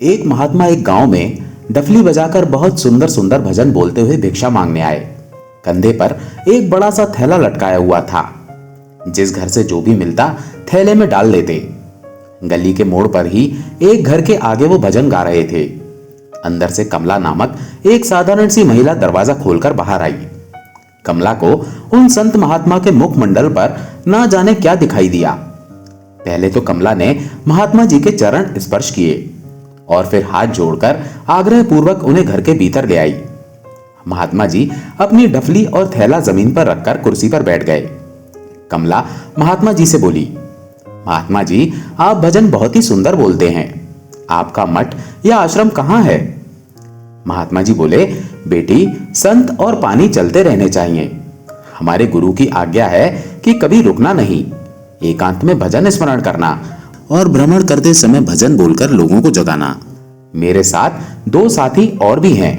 एक महात्मा एक गांव में डफली बजाकर बहुत सुंदर सुंदर भजन बोलते हुए भिक्षा मांगने आए। कंधे पर एक बड़ा सा थैला लटकाया हुआ था। जिस घर से जो भी मिलता थैले में डाल लेते। गली के मोड़ पर ही एक घर के आगे वो भजन गा रहे थे। अंदर से कमला नामक एक साधारण सी महिला दरवाजा खोलकर बाहर आई। कमला को उन संत महात्मा के मुखमंडल पर ना जाने क्या दिखाई दिया। पहले तो कमला ने महात्मा जी के चरण स्पर्श किए और फिर हाथ जोड़कर आग्रह पूर्वक उन्हें घर के भीतर ले आई। महात्मा जी अपनी डफली और थैला जमीन पर रखकर कुर्सी पर बैठ गए। कमला महात्मा जी से बोली, महात्मा जी, आप भजन बहुत ही सुंदर बोलते हैं। आपका मठ या आश्रम कहाँ है? महात्मा जी बोले, बेटी, संत और पानी चलते रहने चाहिए। हमारे गुरु की आज्ञा है कि कभी रुकना नहीं, एकांत में भजन स्मरण करना और भ्रमण करते समय भजन बोलकर लोगों को जगाना। मेरे साथ दो साथी और भी हैं।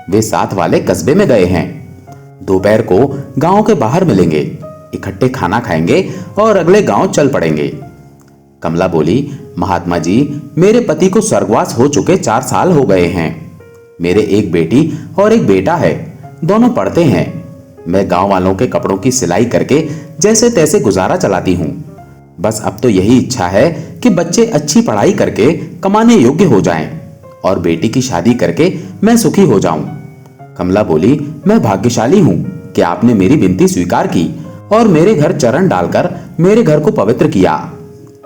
वे साथ वाले कस्बे में गए हैं। दोपहर को गांव के बाहर मिलेंगे, इकट्ठे खाना खाएंगे और अगले गांव चल पड़ेंगे। कमला बोली, महात्मा जी, मेरे पति को स्वर्गवास हो चुके 4 साल हो गए हैं। मेरे एक बेटी और एक बेटा है। दोनों पढ़ते हैं। मैं गांव वालों के कपड़ों की सिलाई करके जैसे तैसे गुजारा चलाती हूँ। बस अब तो यही इच्छा है कि बच्चे अच्छी पढ़ाई करके कमाने योग्य हो जाएं और बेटी की शादी करके मैं सुखी हो जाऊं। कमला बोली, मैं भाग्यशाली हूं कि आपने मेरी विनती स्वीकार की और मेरे घर चरण डालकर मेरे घर को पवित्र किया।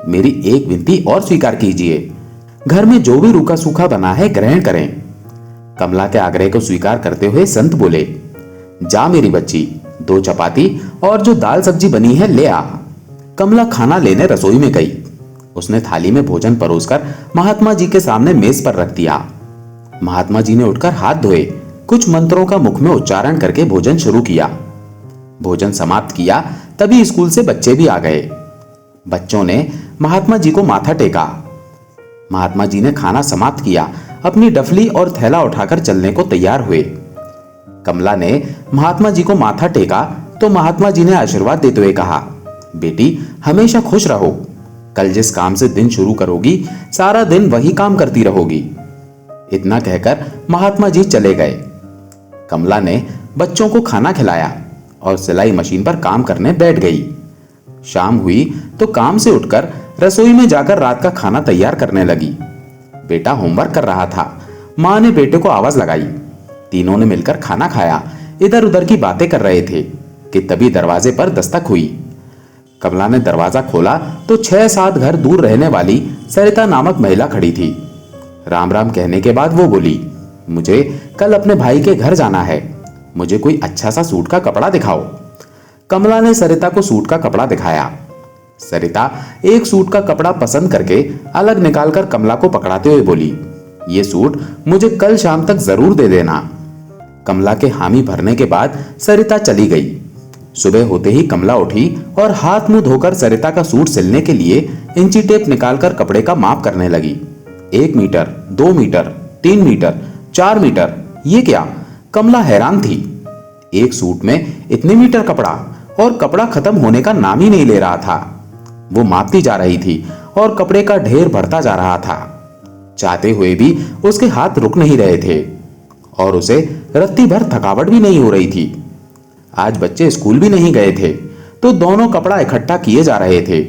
मेरी एक विनती और स्वीकार कीजिए। घर में जो भी रूखा सूखा बना है ग्रहण करें। कमला के आग्रह को स्वीकार करते हुए संत बोले, जा मेरी बच्ची, 2 चपाती और जो दाल सब्जी बनी है ले आ। कमला खाना लेने रसोई में गई। उसने थाली में भोजन परोसकर महात्मा जी के सामने मेज पर रख दिया। महात्मा जी ने उठकर हाथ धोए, कुछ मंत्रों का मुख में उच्चारण करके भोजन शुरू किया। भोजन समाप्त किया तभी स्कूल से बच्चे भी आ गए। बच्चों ने महात्मा जी को माथा टेका। महात्मा जी ने खाना समाप्त किया, अपनी डफली और थैला उठाकर चलने को तैयार हुए। कमला ने महात्मा जी को माथा टेका तो महात्मा जी ने आशीर्वाद देते हुए कहा, बेटी, हमेशा खुश रहो। कल जिस काम से दिन शुरू करोगी सारा दिन वही काम करती रहोगी। इतना कहकर महात्मा जी चले गए। कमला ने बच्चों को खाना खिलाया और सिलाई मशीन पर काम करने बैठ गई। शाम हुई तो काम से उठकर रसोई में जाकर रात का खाना तैयार करने लगी। बेटा होमवर्क कर रहा था। माँ ने बेटे को आवाज लगाई। तीनों ने मिलकर खाना खाया, इधर उधर की बातें कर रहे थे कि तभी दरवाजे पर दस्तक हुई। कमला ने दरवाजा खोला तो 6-7 घर दूर रहने वाली सरिता नामक महिला खड़ी थी। राम राम कहने के बाद वो बोली, मुझे कल अपने भाई के घर जाना है। मुझे कोई अच्छा सा सूट का कपड़ा दिखाओ। कमला ने सरिता को सूट का कपड़ा दिखाया। सरिता एक सूट का कपड़ा पसंद करके अलग निकालकर कमला को पकड़ाते हुए बोली, ये सूट मुझे कल शाम तक जरूर दे देना। कमला के हामी भरने के बाद सरिता चली गई। सुबह होते ही कमला उठी और हाथ मुंह धोकर सरिता का सूट सिलने के लिए इंची टेप निकालकर कपड़े का माप करने लगी। 1 मीटर, 2 मीटर, 3 मीटर, 4 मीटर, ये क्या? कमला हैरान थी। एक सूट में इतने मीटर कपड़ा और कपड़ा खत्म होने का नाम ही नहीं ले रहा था। वो मापती जा रही थी और कपड़े का ढेर बढ़ता जा रहा था। चाहते हुए भी उसके हाथ रुक नहीं रहे थे और उसे रत्ती भर थकावट भी नहीं हो रही थी। आज बच्चे स्कूल भी नहीं गए थे तो दोनों कपड़ा इकट्ठा किए जा रहे थे।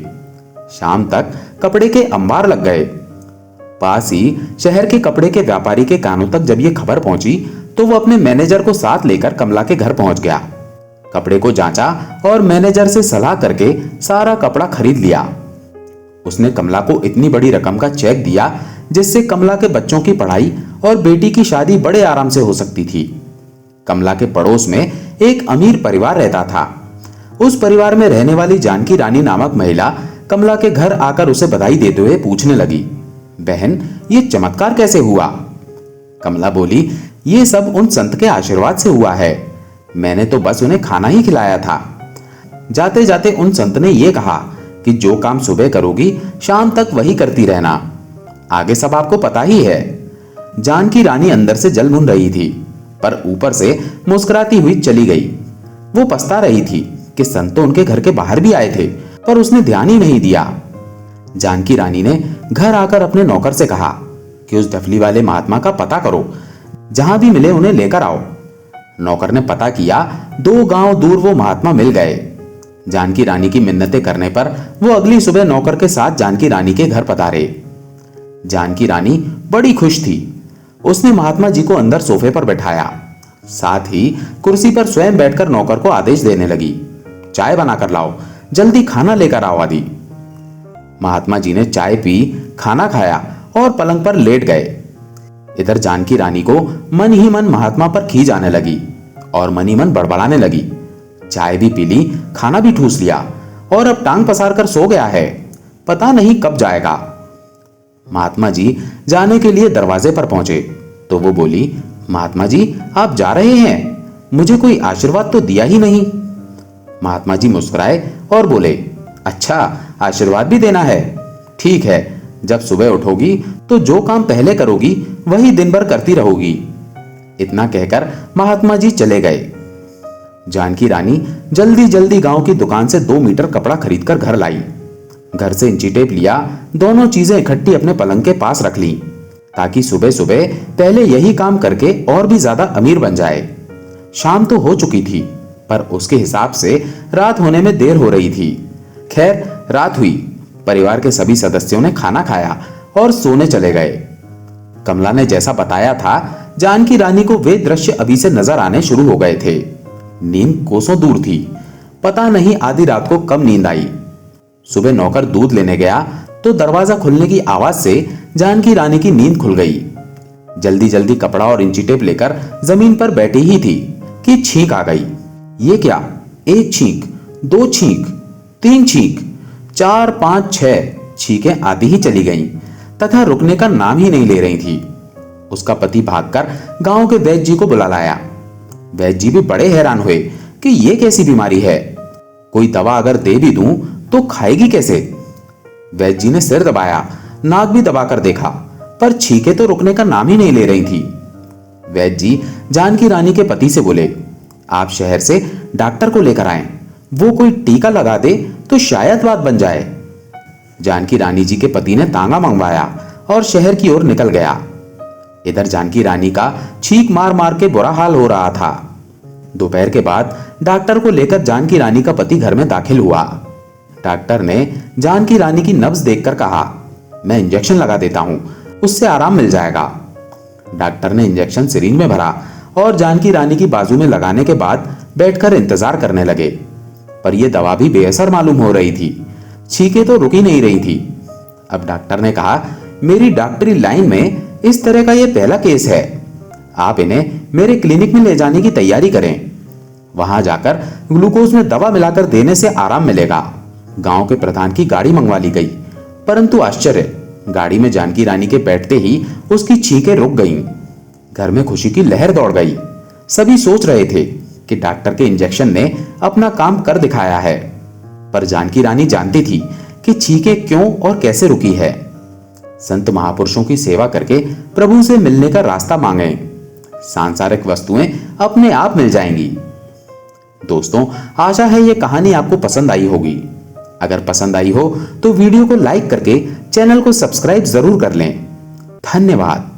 शाम तक कपड़े के अंबार लग गए। पास ही शहर के कपड़े के व्यापारी के कानों तक जब ये खबर पहुंची तो वो अपने मैनेजर को साथ लेकर कमला के घर पहुंच गया। कपड़े को जांचा और मैनेजर से सलाह करके सारा कपड़ा खरीद लिया। उसने कमला को इतनी बड़ी रकम का चेक दिया जिससे कमला के बच्चों की पढ़ाई और बेटी की शादी बड़े आराम से हो सकती थी। कमला के पड़ोस में एक अमीर परिवार रहता था। उस परिवार में रहने वाली जानकी रानी नामक महिला कमला के घर आकर उसे बधाई देते हुए पूछने लगी, बहन, ये चमत्कार कैसे हुआ? कमला बोली, ये सब उन संत के आशीर्वाद से हुआ है। मैंने तो बस उन्हें खाना ही खिलाया था। जाते जाते उन संत ने यह कहा कि जो काम सुबह करोगी शाम तक वही करती रहना। आगे सब आपको पता ही है। जानकी रानी अंदर से जल भुन रही थी पर ऊपर से मुस्कुराती हुई चली गई। वो पछता रही थी कि संत तो उनके घर के बाहर भी आए थे पर उसने ध्यान ही नहीं दिया। जानकी रानी ने घर आकर अपने नौकर से कहा, कि उस डफली वाले महात्मा का पता करो, जहां भी मिले उन्हें लेकर आओ। नौकर ने पता किया। 2 गांव दूर वो महात्मा मिल गए। जानकी रानी की मिन्नतें करने पर वो अगली सुबह नौकर के साथ जानकी रानी के घर पधारे। जानकी रानी बड़ी खुश थी। उसने महात्मा जी को अंदर सोफे पर बैठाया, साथ ही कुर्सी पर स्वयं बैठकर नौकर को आदेश देने लगी, चाय बनाकर लाओ, जल्दी खाना लेकर आओ आदि। महात्मा जी ने चाय पी, खाना खाया और पलंग पर लेट गए। इधर जानकी रानी को मन ही मन महात्मा पर खींच आने लगी और मन ही मन बड़बड़ाने लगी। चाय भी पी ली, खाना भी ठूस लिया और अब टांग पसार कर सो गया है, पता नहीं कब जाएगा। महात्मा जी जाने के लिए दरवाजे पर पहुंचे तो वो बोली, महात्मा जी आप जा रहे हैं, मुझे कोई आशीर्वाद तो दिया ही नहीं। महात्मा जी मुस्कुराए और बोले, अच्छा आशीर्वाद भी देना है, ठीक है, जब सुबह उठोगी तो जो काम पहले करोगी वही दिन भर करती रहोगी। इतना कहकर महात्मा जी चले गए। जानकी रानी जल्दी जल्दी गांव की दुकान से 2 मीटर कपड़ा खरीदकर घर लाई। घर से इंची टेप लिया, दोनों चीजें इकट्ठी अपने पलंग के पास रख ली ताकि सुबह सुबह पहले यही काम करके और भी ज्यादा अमीर बन जाए। शाम तो हो चुकी थी पर उसके हिसाब से रात होने में देर हो रही थी। खैर रात हुई, परिवार के सभी सदस्यों ने खाना खाया और सोने चले गए। कमला ने जैसा बताया था, जानकी रानी को वे दृश्य अभी से नजर आने शुरू हो गए थे। नींद कोसों दूर थी, पता नहीं आधी रात को कब नींद आई। सुबह नौकर दूध लेने गया तो दरवाजा खुलने की आवाज से जानकी रानी की नींद खुल गई। जल्दी जल्दी कपड़ा और इंची टेप लेकर जमीन पर बैठी ही थी कि छींक आ गई। ये क्या, 1 छींक, 2 छींक, 3 छींक, 4, 5, 6 छींकें आधी ही चली गईं तथा रुकने का नाम ही नहीं ले रही थी। उसका पति भागकर गांव के वैद्य जी को बुला लाया। वैद्य जी भी बड़े हैरान हुए कि ये कैसी बीमारी है, कोई दवा अगर दे भी दूं तो खाएगी कैसे। वैद्य जी ने सिर दबाया, नाक भी दबाकर देखा, पर छींकें तो रुकने का नाम ही नहीं ले रही थी। वैद्य जी जानकी रानी के पति से बोले, आप शहर से डॉक्टर को लेकर आए, वो कोई टीका लगा दे तो शायद बात बन जाए। जानकी रानी जी के पति ने तांगा मंगवाया और शहर की ओर निकल गया। इधर जानकी रानी का छींक मार मार के बुरा हाल हो रहा था। दोपहर के बाद डॉक्टर को लेकर जानकी रानी का पति घर में दाखिल हुआ। डॉक्टर ने जानकी रानी की नब्ज देखकर कहा, मैं इंजेक्शन लगा देता हूं, उससे आराम मिल जाएगा। डॉक्टर ने इंजेक्शन सिरिंज में भरा और जानकी रानी की बाजू में लगाने के बाद बैठकर इंतजार करने लगे, पर यह दवा भी बेअसर मालूम हो रही थी। छींकें तो रुक ही नहीं रही थी। अब डॉक्टर ने कहा, मेरी डॉक्टरी लाइन में इस तरह का यह पहला केस है, आप इन्हें मेरे क्लिनिक में ले जाने की तैयारी करें, वहां जाकर ग्लूकोज में दवा मिलाकर देने से आराम मिलेगा। गांव के प्रधान की गाड़ी मंगवा ली गई, परंतु आश्चर्य, गाड़ी में जानकी रानी के बैठते ही उसकी छींकें रुक गईं। घर में खुशी की लहर दौड़ गई। सभी सोच रहे थे कि डॉक्टर के इंजेक्शन ने अपना काम कर दिखाया है, पर जानकी रानी जानती थी कि छींकें क्यों और कैसे रुकी है। संत महापुरुषों की सेवा करके प्रभु से मिलने का रास्ता मांगे, सांसारिक वस्तुएं अपने आप मिल जाएंगी। दोस्तों, आशा है ये कहानी आपको पसंद आई होगी। अगर पसंद आई हो तो वीडियो को लाइक करके चैनल को सब्सक्राइब जरूर कर लें। धन्यवाद।